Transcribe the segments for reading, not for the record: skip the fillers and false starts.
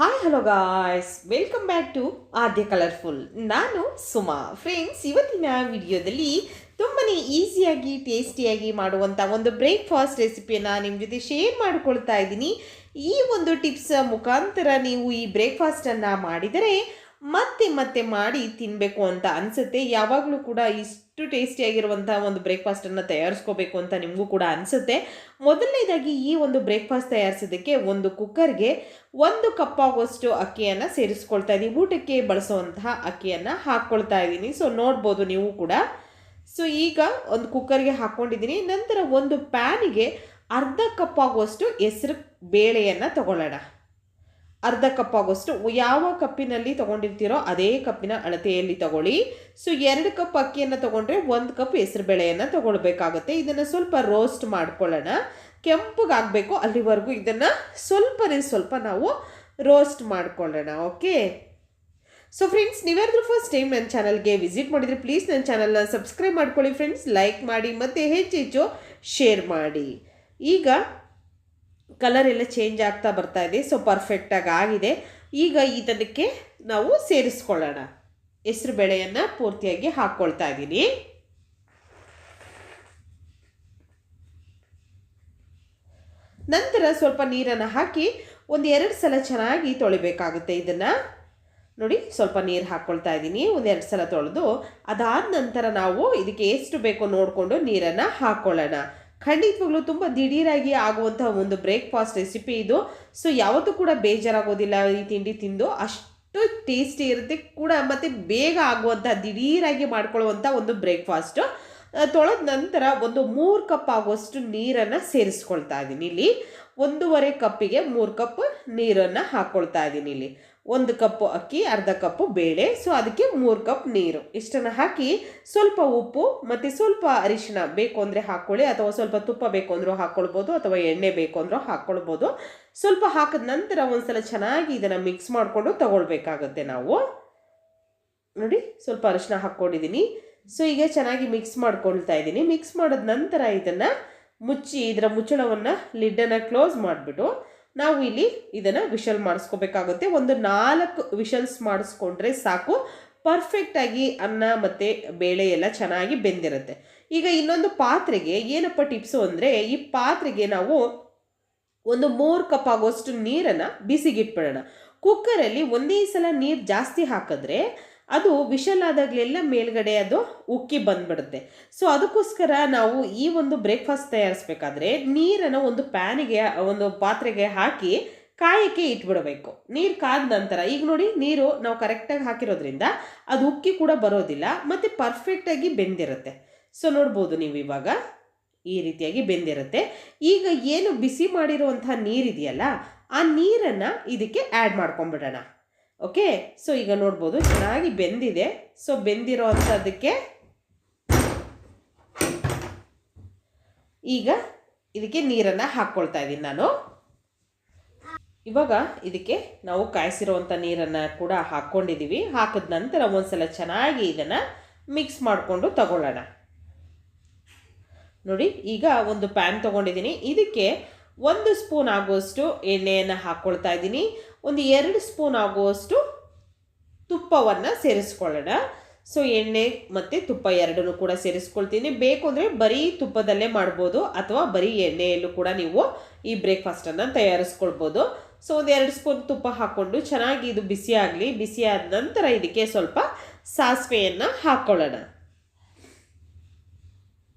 Hi hello guys, welcome back to Aadya colourful. ನಾನು Suma. Friends, ಇವತ್ತಿನ ವಿಡಿಯೋದಲ್ಲಿ ತುಂಬಾ ಈಸಿಯಾಗಿ ಟೇಸ್ಟಿಯಾಗಿ ಮಾಡುವಂಥ ಒಂದು ಬ್ರೇಕ್ಫಾಸ್ಟ್ ರೆಸಿಪಿಯನ್ನು ನಿಮ್ಮ ಜೊತೆ ಶೇರ್ ಮಾಡ್ಕೊಳ್ತಾ ಇದ್ದೀನಿ. ಈ ಒಂದು ಟಿಪ್ಸ್ ಮುಖಾಂತರ ನೀವು ಈ ಬ್ರೇಕ್ಫಾಸ್ಟನ್ನು ಮಾಡಿದರೆ ಮತ್ತೆ ಮತ್ತೆ ಮಾಡಿ ತಿನ್ನಬೇಕು ಅಂತ ಅನಿಸುತ್ತೆ. ಯಾವಾಗಲೂ ಕೂಡ ಇಷ್ಟು ಟೇಸ್ಟಿಯಾಗಿರುವಂಥ ಒಂದು ಬ್ರೇಕ್ಫಾಸ್ಟನ್ನು ತಯಾರಿಸ್ಕೋಬೇಕು ಅಂತ ನಿಮಗೂ ಕೂಡ ಅನಿಸುತ್ತೆ. ಮೊದಲನೇದಾಗಿ ಈ ಒಂದು ಬ್ರೇಕ್ಫಾಸ್ಟ್ ತಯಾರಿಸೋದಕ್ಕೆ ಒಂದು ಕುಕ್ಕರ್ಗೆ 1 ಕಪ್ ಆಗುವಷ್ಟು ಅಕ್ಕಿಯನ್ನು ಸೇರಿಸ್ಕೊಳ್ತಾ ಇದ್ದೀನಿ. ಊಟಕ್ಕೆ ಬಳಸುವಂತಹ ಅಕ್ಕಿಯನ್ನು ಹಾಕ್ಕೊಳ್ತಾ ಇದ್ದೀನಿ. ಸೊ ನೋಡ್ಬೋದು ನೀವು ಕೂಡ. ಸೊ ಈಗ ಒಂದು ಕುಕ್ಕರ್ಗೆ ಹಾಕ್ಕೊಂಡಿದ್ದೀನಿ. ನಂತರ ಒಂದು ಪ್ಯಾನಿಗೆ 1/2 ಕಪ್ ಆಗುವಷ್ಟು ಹೆಸರು ಬೇಳೆಯನ್ನು ತಗೊಳ್ಳೋಣ. 1/2 ಕಪ್ ಆಗುವಷ್ಟು ಯಾವ ಕಪ್ಪಿನಲ್ಲಿ ತೊಗೊಂಡಿರ್ತೀರೋ ಅದೇ ಕಪ್ಪಿನ ಅಳತೆಯಲ್ಲಿ ತಗೊಳ್ಳಿ. ಸೊ 2 ಕಪ್ ಅಕ್ಕಿಯನ್ನು ತೊಗೊಂಡ್ರೆ 1 ಕಪ್ ಹೆಸರು ಬೇಳೆಯನ್ನು ತೊಗೊಳ್ಬೇಕಾಗುತ್ತೆ. ಇದನ್ನು ಸ್ವಲ್ಪ ರೋಸ್ಟ್ ಮಾಡ್ಕೊಳ್ಳೋಣ. ಕೆಂಪಗಾಗಬೇಕು, ಅಲ್ಲಿವರೆಗೂ ಇದನ್ನು ಸ್ವಲ್ಪ ನಾವು ರೋಸ್ಟ್ ಮಾಡ್ಕೊಳ್ಳೋಣ. ಓಕೆ. ಸೊ ಫ್ರೆಂಡ್ಸ್, ನೀವ್ಯಾರಾದ್ರೂ ಫಸ್ಟ್ ಟೈಮ್ ನನ್ನ ಚಾನಲ್ಗೆ ವಿಸಿಟ್ ಮಾಡಿದರೆ ಪ್ಲೀಸ್ ನನ್ನ ಚಾನಲ್ನ ಸಬ್ಸ್ಕ್ರೈಬ್ ಮಾಡ್ಕೊಳ್ಳಿ ಫ್ರೆಂಡ್ಸ್. ಲೈಕ್ ಮಾಡಿ ಮತ್ತು ಹೆಚ್ಚು ಶೇರ್ ಮಾಡಿ. ಈಗ ಕಲರ್ ಎಲ್ಲ ಚೇಂಜ್ ಆಗ್ತಾ ಬರ್ತಾ ಇದೆ. ಸೊ ಪರ್ಫೆಕ್ಟಾಗಿ ಆಗಿದೆ. ಈಗ ಇದಕ್ಕೆ ನಾವು ಸೇರಿಸ್ಕೊಳ್ಳೋಣ. ಹೆಸರು ಬೇಳೆಯನ್ನು ಪೂರ್ತಿಯಾಗಿ ಹಾಕ್ಕೊಳ್ತಾ ಇದ್ದೀನಿ. ನಂತರ ಸ್ವಲ್ಪ ನೀರನ್ನು ಹಾಕಿ 1-2 ಸಲ ಚೆನ್ನಾಗಿ ತೊಳಿಬೇಕಾಗುತ್ತೆ. ಇದನ್ನು ನೋಡಿ, ಸ್ವಲ್ಪ ನೀರು ಹಾಕ್ಕೊಳ್ತಾ ಇದ್ದೀನಿ. 1-2 ಸಲ ತೊಳೆದು ಅದಾದ ನಂತರ ನಾವು ಇದಕ್ಕೆ ಎಷ್ಟು ಬೇಕೋ ನೋಡಿಕೊಂಡು ನೀರನ್ನು ಹಾಕ್ಕೊಳ್ಳೋಣ. ಖಂಡಿತವಾಗ್ಲೂ ತುಂಬ ದಿಢೀರಾಗಿ ಆಗುವಂಥ ಒಂದು ಬ್ರೇಕ್ಫಾಸ್ಟ್ ರೆಸಿಪಿ ಇದು. ಸೊ ಯಾವತ್ತೂ ಕೂಡ ಬೇಜಾರಾಗೋದಿಲ್ಲ ಈ ತಿಂಡಿ ತಿಂದು. ಅಷ್ಟು ಟೇಸ್ಟಿ ಇರುತ್ತೆ ಕೂಡ, ಮತ್ತು ಬೇಗ ಆಗುವಂಥ ದಿಢೀರಾಗಿ ಮಾಡ್ಕೊಳ್ಳುವಂಥ ಒಂದು ಬ್ರೇಕ್ಫಾಸ್ಟು. ತೊಳೆದ ನಂತರ ಒಂದು 3 ಕಪ್ ಆಗುವಷ್ಟು ನೀರನ್ನು ಸೇರಿಸ್ಕೊಳ್ತಾ ಇದ್ದೀನಿ. ಇಲ್ಲಿ 1.5 ಕಪ್ಪಿಗೆ 3 ಕಪ್ ನೀರನ್ನು ಹಾಕ್ಕೊಳ್ತಾ ಇದ್ದೀನಿ. ಇಲ್ಲಿ 1 ಕಪ್ಪು ಅಕ್ಕಿ, 1/2 ಕಪ್ಪು ಬೇಳೆ. ಸೊ ಅದಕ್ಕೆ 3 ಕಪ್ ನೀರು. ಇಷ್ಟನ್ನು ಹಾಕಿ ಸ್ವಲ್ಪ ಉಪ್ಪು ಮತ್ತು ಸ್ವಲ್ಪ ಅರಿಶಿನ ಬೇಕು ಅಂದರೆ ಹಾಕ್ಕೊಳ್ಳಿ, ಅಥವಾ ಸ್ವಲ್ಪ ತುಪ್ಪ ಬೇಕು ಅಂದರೂ ಹಾಕ್ಕೊಳ್ಬೋದು, ಅಥವಾ ಎಣ್ಣೆ ಬೇಕು ಅಂದರೂ ಹಾಕ್ಕೊಳ್ಬೋದು. ಸ್ವಲ್ಪ ಹಾಕಿದ ನಂತರ ಒಂದ್ಸಲ ಚೆನ್ನಾಗಿ ಇದನ್ನು ಮಿಕ್ಸ್ ಮಾಡಿಕೊಂಡು ತಗೊಳ್ಬೇಕಾಗತ್ತೆ ನಾವು. ನೋಡಿ, ಸ್ವಲ್ಪ ಅರಿಶಿನ ಹಾಕ್ಕೊಂಡಿದ್ದೀನಿ. ಸೊ ಈಗ ಚೆನ್ನಾಗಿ ಮಿಕ್ಸ್ ಮಾಡ್ಕೊಳ್ತಾ ಇದ್ದೀನಿ. ಮಿಕ್ಸ್ ಮಾಡಿದ ನಂತರ ಇದನ್ನು ಮುಚ್ಚಿ, ಇದರ ಮುಚ್ಚಳವನ್ನು, ಲಿಡ್ಡನ್ನು ಕ್ಲೋಸ್ ಮಾಡಿಬಿಟ್ಟು ನಾವು ಇಲ್ಲಿ ಇದನ್ನು ವಿಷಲ್ ಮಾಡಿಸ್ಕೋಬೇಕಾಗುತ್ತೆ. ಒಂದು 4 ವಿಷಲ್ಸ್ ಮಾಡಿಸ್ಕೊಂಡ್ರೆ ಸಾಕು. ಪರ್ಫೆಕ್ಟಾಗಿ ಅನ್ನ ಮತ್ತು ಬೇಳೆ ಎಲ್ಲ ಚೆನ್ನಾಗಿ ಬೆಂದಿರುತ್ತೆ. ಈಗ ಇನ್ನೊಂದು ಪಾತ್ರೆಗೆ ಏನಪ್ಪ ಟಿಪ್ಸು ಅಂದರೆ, ಈ ಪಾತ್ರೆಗೆ ನಾವು ಒಂದು 3 ಕಪ್ ಆಗುವಷ್ಟು ನೀರನ್ನು ಬಿಸಿಗಿಟ್ಬಿಡೋಣ. ಕುಕ್ಕರಲ್ಲಿ ಒಂದೇ ಸಲ ನೀರು ಜಾಸ್ತಿ ಹಾಕಿದ್ರೆ ಅದು ವಿಷಲ್ ಆದಾಗಲೆಲ್ಲ ಮೇಲ್ಗಡೆ ಅದು ಉಕ್ಕಿ ಬಂದ್ಬಿಡುತ್ತೆ. ಸೊ ಅದಕ್ಕೋಸ್ಕರ ನಾವು ಈ ಒಂದು ಬ್ರೇಕ್ಫಾಸ್ಟ್ ತಯಾರಿಸ್ಬೇಕಾದ್ರೆ ನೀರನ್ನು ಒಂದು ಪ್ಯಾನಿಗೆ, ಒಂದು ಪಾತ್ರೆಗೆ ಹಾಕಿ ಕಾಯಕ್ಕೆ ಇಟ್ಬಿಡಬೇಕು. ನೀರು ಕಾದ ನಂತರ, ಈಗ ನೋಡಿ, ನೀರು ನಾವು ಕರೆಕ್ಟಾಗಿ ಹಾಕಿರೋದ್ರಿಂದ ಅದು ಉಕ್ಕಿ ಕೂಡ ಬರೋದಿಲ್ಲ ಮತ್ತು ಪರ್ಫೆಕ್ಟಾಗಿ ಬೆಂದಿರುತ್ತೆ. ಸೊ ನೋಡ್ಬೋದು ನೀವು, ಇವಾಗ ಈ ರೀತಿಯಾಗಿ ಬೆಂದಿರುತ್ತೆ. ಈಗ ಏನು ಬಿಸಿ ಮಾಡಿರುವಂಥ ನೀರಿದೆಯಲ್ಲ, ಆ ನೀರನ್ನು ಇದಕ್ಕೆ ಆ್ಯಡ್ ಮಾಡ್ಕೊಂಬಿಡೋಣ. ಓಕೆ. ಸೊ ಈಗ ನೋಡ್ಬೋದು ಚೆನ್ನಾಗಿ ಬೆಂದಿದೆ. ಸೊ ಬೆಂದಿರೋ ಅಂಥದ್ದಕ್ಕೆ ಈಗ ಇದಕ್ಕೆ ನೀರನ್ನು ಹಾಕ್ಕೊಳ್ತಾ ಇದ್ದೀನಿ ನಾನು. ಇವಾಗ ಇದಕ್ಕೆ ನಾವು ಕಾಯಿಸಿರೋವಂಥ ನೀರನ್ನು ಕೂಡ ಹಾಕ್ಕೊಂಡಿದ್ದೀವಿ. ಹಾಕಿದ ನಂತರ ಒಂದ್ಸಲ ಚೆನ್ನಾಗಿ ಇದನ್ನು ಮಿಕ್ಸ್ ಮಾಡಿಕೊಂಡು ತಗೊಳ್ಳೋಣ. ನೋಡಿ, ಈಗ ಒಂದು ಪ್ಯಾನ್ ತೊಗೊಂಡಿದ್ದೀನಿ. ಇದಕ್ಕೆ 1 ಸ್ಪೂನ್ ಆಗುವಷ್ಟು ಎಣ್ಣೆಯನ್ನು ಹಾಕ್ಕೊಳ್ತಾ ಇದ್ದೀನಿ. 2 ಸ್ಪೂನ್ ಆಗುವಷ್ಟು ತುಪ್ಪವನ್ನು ಸೇರಿಸ್ಕೊಳ್ಳೋಣ. ಸೊ ಎಣ್ಣೆ ಮತ್ತು ತುಪ್ಪ ಎರಡನ್ನೂ ಕೂಡ ಸೇರಿಸ್ಕೊಳ್ತೀನಿ. ಬೇಕು ಅಂದರೆ ಬರೀ ತುಪ್ಪದಲ್ಲೇ ಮಾಡ್ಬೋದು, ಅಥವಾ ಬರೀ ಎಣ್ಣೆಯಲ್ಲೂ ಕೂಡ ನೀವು ಈ ಬ್ರೇಕ್ಫಾಸ್ಟನ್ನು ತಯಾರಿಸ್ಕೊಳ್ಬೋದು. ಸೊ 2 ಸ್ಪೂನ್ ತುಪ್ಪ ಹಾಕ್ಕೊಂಡು ಚೆನ್ನಾಗಿ ಇದು ಬಿಸಿ ಆಗಲಿ. ಬಿಸಿ ಆದ ನಂತರ ಇದಕ್ಕೆ ಸ್ವಲ್ಪ ಸಾಸಿವೆಯನ್ನು ಹಾಕ್ಕೊಳ್ಳೋಣ.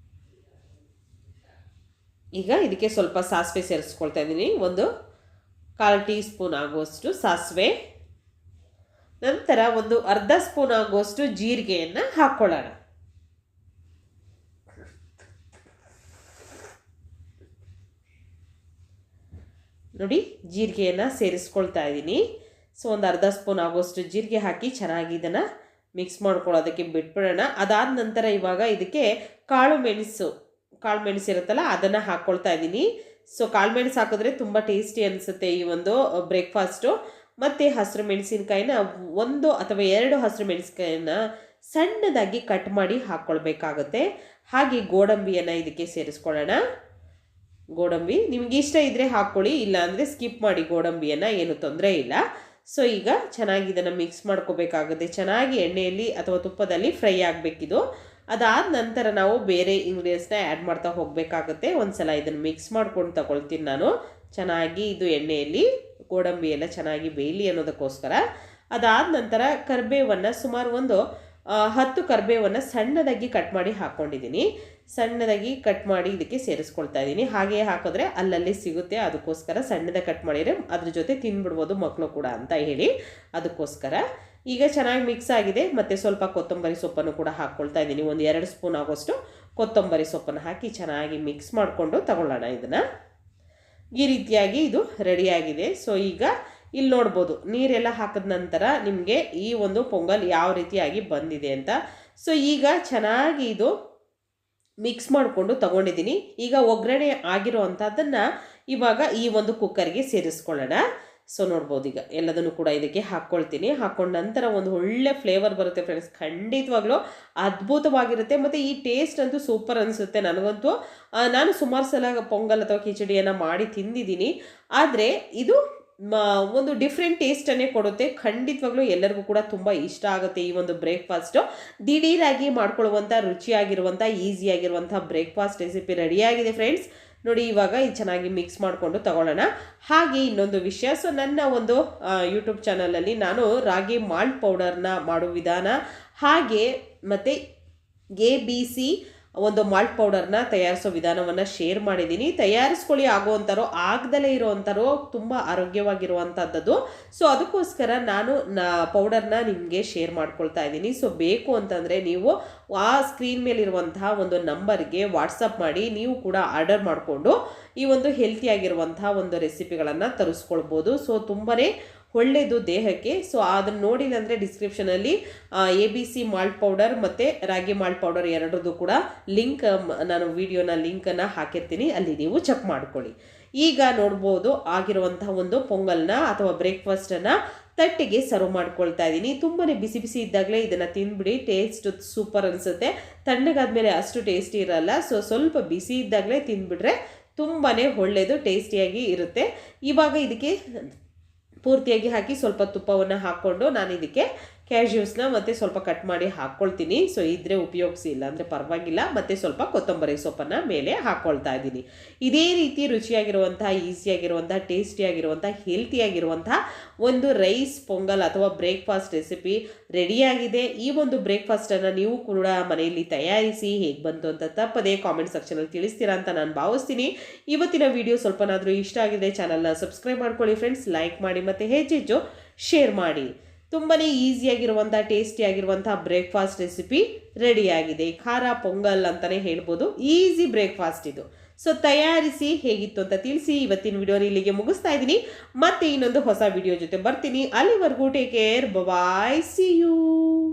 ಈಗ ಇದಕ್ಕೆ ಸ್ವಲ್ಪ ಸಾಸಿವೆ ಸೇರಿಸ್ಕೊಳ್ತಾ ಇದ್ದೀನಿ. 1/4 ಟೀ ಸ್ಪೂನ್ ಆಗುವಷ್ಟು ಸಾಸಿವೆ. ನಂತರ 1/2 ಸ್ಪೂನ್ ಆಗುವಷ್ಟು ಜೀರಿಗೆಯನ್ನು ಹಾಕ್ಕೊಳ್ಳೋಣ. ನೋಡಿ, ಜೀರಿಗೆಯನ್ನು ಸೇರಿಸ್ಕೊಳ್ತಾ ಇದ್ದೀನಿ. ಸೊ 1/2 ಸ್ಪೂನ್ ಆಗುವಷ್ಟು ಜೀರಿಗೆ ಹಾಕಿ ಚೆನ್ನಾಗಿ ಇದನ್ನು ಮಿಕ್ಸ್ ಮಾಡ್ಕೊಳ್ಳೋದಕ್ಕೆ ಬಿಟ್ಬಿಡೋಣ. ಅದಾದ ನಂತರ ಇವಾಗ ಇದಕ್ಕೆ ಕಾಳು ಮೆಣಸು ಇರುತ್ತಲ್ಲ, ಅದನ್ನು ಹಾಕ್ಕೊಳ್ತಾ ಇದ್ದೀನಿ. ಸೊ ಕಾಳು ಮೆಣಸು ಹಾಕಿದ್ರೆ ತುಂಬ ಟೇಸ್ಟಿ ಅನಿಸುತ್ತೆ ಈ ಒಂದು ಬ್ರೇಕ್ಫಾಸ್ಟು. ಮತ್ತು ಹಸಿರು ಮೆಣಸಿನ್ಕಾಯಿನ 1 ಅಥವಾ 2 ಹಸಿರು ಮೆಣಸಿನ್ಕಾಯಿನ ಸಣ್ಣದಾಗಿ ಕಟ್ ಮಾಡಿ ಹಾಕ್ಕೊಳ್ಬೇಕಾಗುತ್ತೆ. ಹಾಗೆ ಗೋಡಂಬಿಯನ್ನು ಇದಕ್ಕೆ ಸೇರಿಸ್ಕೊಳ್ಳೋಣ. ಗೋಡಂಬಿ ನಿಮಗೆ ಇಷ್ಟ ಇದ್ದರೆ ಹಾಕ್ಕೊಳ್ಳಿ, ಇಲ್ಲ ಅಂದರೆ ಸ್ಕಿಪ್ ಮಾಡಿ ಗೋಡಂಬಿಯನ್ನು, ಏನು ತೊಂದರೆ ಇಲ್ಲ. ಸೊ ಈಗ ಚೆನ್ನಾಗಿ ಇದನ್ನು ಮಿಕ್ಸ್ ಮಾಡ್ಕೋಬೇಕಾಗುತ್ತೆ. ಚೆನ್ನಾಗಿ ಎಣ್ಣೆಯಲ್ಲಿ ಅಥವಾ ತುಪ್ಪದಲ್ಲಿ ಫ್ರೈ ಆಗಬೇಕಿದು. ಅದಾದ ನಂತರ ನಾವು ಬೇರೆ ಇಂಗ್ರೀಡಿಯೆಂಟ್ಸ್ನ ಆ್ಯಡ್ ಮಾಡ್ತಾ ಹೋಗಬೇಕಾಗುತ್ತೆ. ಒಂದು ಸಲ ಇದನ್ನು ಮಿಕ್ಸ್ ಮಾಡ್ಕೊಂಡು ತಗೊಳ್ತೀನಿ ನಾನು. ಚೆನ್ನಾಗಿ ಇದು ಎಣ್ಣೆಯಲ್ಲಿ ಗೋಡಂಬಿ ಎಲ್ಲ ಚೆನ್ನಾಗಿ ಬೇಯಲಿ ಅನ್ನೋದಕ್ಕೋಸ್ಕರ. ಅದಾದ ನಂತರ ಕರಿಬೇವನ್ನು ಸುಮಾರು ಒಂದು 10 ಕರಿಬೇವನ್ನು ಸಣ್ಣದಾಗಿ ಕಟ್ ಮಾಡಿ ಹಾಕ್ಕೊಂಡಿದ್ದೀನಿ. ಸಣ್ಣದಾಗಿ ಕಟ್ ಮಾಡಿ ಇದಕ್ಕೆ ಸೇರಿಸ್ಕೊಳ್ತಾ ಇದ್ದೀನಿ. ಹಾಗೆಯೇ ಹಾಕಿದ್ರೆ ಅಲ್ಲಲ್ಲಿ ಸಿಗುತ್ತೆ, ಅದಕ್ಕೋಸ್ಕರ ಸಣ್ಣದಾಗಿ ಕಟ್ ಮಾಡಿದರೆ ಅದ್ರ ಜೊತೆ ತಿಂದ್ಬಿಡ್ಬೋದು ಮಕ್ಕಳು ಕೂಡ ಅಂತ ಹೇಳಿ ಅದಕ್ಕೋಸ್ಕರ. ಈಗ ಚೆನ್ನಾಗಿ ಮಿಕ್ಸ್ ಆಗಿದೆ. ಮತ್ತು ಸ್ವಲ್ಪ ಕೊತ್ತಂಬರಿ ಸೊಪ್ಪನ್ನು ಕೂಡ ಹಾಕ್ಕೊಳ್ತಾ ಇದ್ದೀನಿ. ಒಂದು 2 ಸ್ಪೂನ್ ಆಗೋಷ್ಟು ಕೊತ್ತಂಬರಿ ಸೊಪ್ಪನ್ನು ಹಾಕಿ ಚೆನ್ನಾಗಿ ಮಿಕ್ಸ್ ಮಾಡಿಕೊಂಡು ತಗೊಳ್ಳೋಣ ಇದನ್ನು. ಈ ರೀತಿಯಾಗಿ ಇದು ರೆಡಿಯಾಗಿದೆ. ಸೊ ಈಗ ಇಲ್ಲಿ ನೋಡ್ಬೋದು ನೀರೆಲ್ಲ ಹಾಕಿದ ನಂತರ ನಿಮಗೆ ಈ ಒಂದು ಪೊಂಗಲ್ ಯಾವ ರೀತಿಯಾಗಿ ಬಂದಿದೆ ಅಂತ. ಸೊ ಈಗ ಚೆನ್ನಾಗಿ ಇದು ಮಿಕ್ಸ್ ಮಾಡಿಕೊಂಡು ತಗೊಂಡಿದ್ದೀನಿ. ಈಗ ಒಗ್ಗರಣೆ ಆಗಿರೋ ಅಂಥದ್ದನ್ನು ಇವಾಗ ಈ ಒಂದು ಕುಕ್ಕರ್ಗೆ ಸೇರಿಸ್ಕೊಳ್ಳೋಣ. ಸೊ ನೋಡ್ಬೋದು ಈಗ ಎಲ್ಲದನ್ನು ಕೂಡ ಇದಕ್ಕೆ ಹಾಕ್ಕೊಳ್ತೀನಿ. ಹಾಕ್ಕೊಂಡ ನಂತರ ಒಂದು ಒಳ್ಳೆ ಫ್ಲೇವರ್ ಬರುತ್ತೆ ಫ್ರೆಂಡ್ಸ್, ಖಂಡಿತವಾಗ್ಲೂ ಅದ್ಭುತವಾಗಿರುತ್ತೆ. ಮತ್ತು ಈ ಟೇಸ್ಟ್ ಅಂತೂ ಸೂಪರ್ ಅನಿಸುತ್ತೆ. ನನಗಂತೂ ನಾನು ಸುಮಾರು ಸಲ ಪೊಂಗಲ್ ಅಥವಾ ಕಿಚಡಿಯನ್ನು ಮಾಡಿ ತಿಂದಿದ್ದೀನಿ. ಆದರೆ ಇದು ಒಂದು ಡಿಫ್ರೆಂಟ್ ಟೇಸ್ಟನ್ನೇ ಕೊಡುತ್ತೆ. ಖಂಡಿತವಾಗ್ಲೂ ಎಲ್ಲರಿಗೂ ಕೂಡ ತುಂಬ ಇಷ್ಟ ಆಗುತ್ತೆ ಈ ಒಂದು ಬ್ರೇಕ್ಫಾಸ್ಟು. ದಿಢೀರಾಗಿ ಮಾಡ್ಕೊಳ್ಳುವಂಥ ರುಚಿಯಾಗಿರುವಂಥ ಈಸಿಯಾಗಿರುವಂಥ ಬ್ರೇಕ್ಫಾಸ್ಟ್ ರೆಸಿಪಿ ರೆಡಿಯಾಗಿದೆ ಫ್ರೆಂಡ್ಸ್. ನೋಡಿ ಇವಾಗ ಇದು ಚೆನ್ನಾಗಿ ಮಿಕ್ಸ್ ಮಾಡಿಕೊಂಡು ತಗೊಳ್ಳೋಣ. ಹಾಗೆ ಇನ್ನೊಂದು ವಿಷಯ, ಸೊ ನನ್ನ ಒಂದು ಯೂಟ್ಯೂಬ್ ಚಾನಲಲ್ಲಿ ನಾನು ರಾಗಿ ಮಾಲ್ಟ್ ಪೌಡರ್ನ ಮಾಡೋ ವಿಧಾನ ಹಾಗೆ ಮತ್ತು ABC ಒಂದು ಮಾಲ್ಟ್ ಪೌಡರ್ನ ತಯಾರಿಸೋ ವಿಧಾನವನ್ನು ಶೇರ್ ಮಾಡಿದ್ದೀನಿ. ತಯಾರಿಸ್ಕೊಳ್ಳಿ, ಆಗುವಂಥರೋ ಆಗದಲ್ಲೇ ಇರೋವಂಥರೋ ತುಂಬ ಆರೋಗ್ಯವಾಗಿರುವಂಥದ್ದು. ಸೊ ಅದಕ್ಕೋಸ್ಕರ ನಾನು ಪೌಡರ್ನ ನಿಮಗೆ ಶೇರ್ ಮಾಡ್ಕೊಳ್ತಾ ಇದ್ದೀನಿ. ಸೊ ಬೇಕು ಅಂತಂದರೆ ನೀವು ಆ ಸ್ಕ್ರೀನ್ ಮೇಲಿರುವಂತಹ ಒಂದು ನಂಬರ್ಗೆ ವಾಟ್ಸಪ್ ಮಾಡಿ ನೀವು ಕೂಡ ಆರ್ಡರ್ ಮಾಡಿಕೊಂಡು ಈ ಒಂದು ಹೆಲ್ತಿಯಾಗಿರುವಂತಹ ಒಂದು ರೆಸಿಪಿಗಳನ್ನು ತರಿಸ್ಕೊಳ್ಬೋದು. ಸೊ ತುಂಬಾ ಒಳ್ಳೆಯದು ದೇಹಕ್ಕೆ. ಸೊ ಅದನ್ನು ನೋಡಿಲ್ಲ ಅಂದರೆ ಡಿಸ್ಕ್ರಿಪ್ಷನಲ್ಲಿ ABC ಮಾಲ್ಟ್ ಪೌಡರ್ ಮತ್ತು ರಾಗಿ ಮಾಲ್ಟ್ ಪೌಡರ್ ಎರಡರದ್ದು ಕೂಡ ಲಿಂಕ್ ನಾನು ವಿಡಿಯೋನ ಲಿಂಕನ್ನು ಹಾಕಿರ್ತೀನಿ, ಅಲ್ಲಿ ನೀವು ಚೆಕ್ ಮಾಡ್ಕೊಳ್ಳಿ. ಈಗ ನೋಡ್ಬೋದು ಆಗಿರುವಂತಹ ಒಂದು ಪೊಂಗಲ್ನ ಅಥವಾ ಬ್ರೇಕ್ಫಾಸ್ಟನ್ನು ತಟ್ಟೆಗೆ ಸರ್ವ್ ಮಾಡ್ಕೊಳ್ತಾ ಇದ್ದೀನಿ. ತುಂಬಾ ಬಿಸಿ ಬಿಸಿ ಇದ್ದಾಗಲೇ ಇದನ್ನು ತಿಂದ್ಬಿಡಿ, ಟೇಸ್ಟ್ ಸೂಪರ್ ಅನಿಸುತ್ತೆ. ತಣ್ಣಗಾದ್ಮೇಲೆ ಅಷ್ಟು ಟೇಸ್ಟಿ ಇರಲ್ಲ. ಸೊ ಸ್ವಲ್ಪ ಬಿಸಿ ಇದ್ದಾಗಲೇ ತಿಂದ್ಬಿಟ್ರೆ ತುಂಬಾ ಒಳ್ಳೆಯದು, ಟೇಸ್ಟಿಯಾಗಿ ಇರುತ್ತೆ. ಇವಾಗ ಇದಕ್ಕೆ ಪೂರ್ತಿಯಾಗಿ ಹಾಕಿ ಸ್ವಲ್ಪ ತುಪ್ಪವನ್ನು ಹಾಕ್ಕೊಂಡು ನಾನು ಇದಕ್ಕೆ ಕ್ಯಾಶ್ಯೂಸ್ನ ಮತ್ತು ಸ್ವಲ್ಪ ಕಟ್ ಮಾಡಿ ಹಾಕ್ಕೊಳ್ತೀನಿ. ಸೊ ಇದ್ರೆ ಉಪಯೋಗಿಸಿ, ಇಲ್ಲ ಅಂದರೆ ಪರವಾಗಿಲ್ಲ. ಮತ್ತು ಸ್ವಲ್ಪ ಕೊತ್ತಂಬರಿ ಸೊಪ್ಪನ್ನು ಮೇಲೆ ಹಾಕ್ಕೊಳ್ತಾ ಇದ್ದೀನಿ. ಇದೇ ರೀತಿ ರುಚಿಯಾಗಿರುವಂಥ, ಈಸಿಯಾಗಿರುವಂಥ, ಟೇಸ್ಟಿಯಾಗಿರುವಂಥ, ಹೆಲ್ತಿಯಾಗಿರುವಂಥ ಒಂದು ರೈಸ್ ಪೊಂಗಲ್ ಅಥವಾ ಬ್ರೇಕ್ಫಾಸ್ಟ್ ರೆಸಿಪಿ ರೆಡಿಯಾಗಿದೆ. ಈ ಒಂದು ಬ್ರೇಕ್ಫಾಸ್ಟನ್ನು ನೀವು ಕೂಡ ಮನೆಯಲ್ಲಿ ತಯಾರಿಸಿ ಹೇಗೆ ಬಂತು ಅಂತ ತಪ್ಪದೆ ಕಾಮೆಂಟ್ ಸೆಕ್ಷನಲ್ಲಿ ತಿಳಿಸ್ತೀರಾ ಅಂತ ನಾನು ಭಾವಿಸ್ತೀನಿ. ಇವತ್ತಿನ ವಿಡಿಯೋ ಸ್ವಲ್ಪನಾದರೂ ಇಷ್ಟ ಆಗಿದೆ ಚಾನಲ್ನ ಸಬ್ಸ್ಕ್ರೈಬ್ ಮಾಡ್ಕೊಳ್ಳಿ ಫ್ರೆಂಡ್ಸ್, ಲೈಕ್ ಮಾಡಿ ಮತ್ತು ಹೆಚ್ಚೆಚ್ಚು ಶೇರ್ ಮಾಡಿ. ತುಂಬಾ ಈಸಿಯಾಗಿರುವಂಥ, ಟೇಸ್ಟಿಯಾಗಿರುವಂಥ ಬ್ರೇಕ್ಫಾಸ್ಟ್ ರೆಸಿಪಿ ರೆಡಿಯಾಗಿದೆ. ಖಾರ ಪೊಂಗಲ್ ಅಂತಲೇ ಹೇಳ್ಬೋದು, ಈಸಿ ಬ್ರೇಕ್ಫಾಸ್ಟ್ ಇದು. ಸೊ ತಯಾರಿಸಿ ಹೇಗಿತ್ತು ಅಂತ ತಿಳಿಸಿ. ಇವತ್ತಿನ ವಿಡಿಯೋನ ಇಲ್ಲಿಗೆ ಮುಗಿಸ್ತಾ ಇದ್ದೀನಿ. ಮತ್ತೆ ಇನ್ನೊಂದು ಹೊಸ ವಿಡಿಯೋ ಜೊತೆ ಬರ್ತೀನಿ. ಅಲ್ಲಿವರೆಗೂ take care, bye, see you.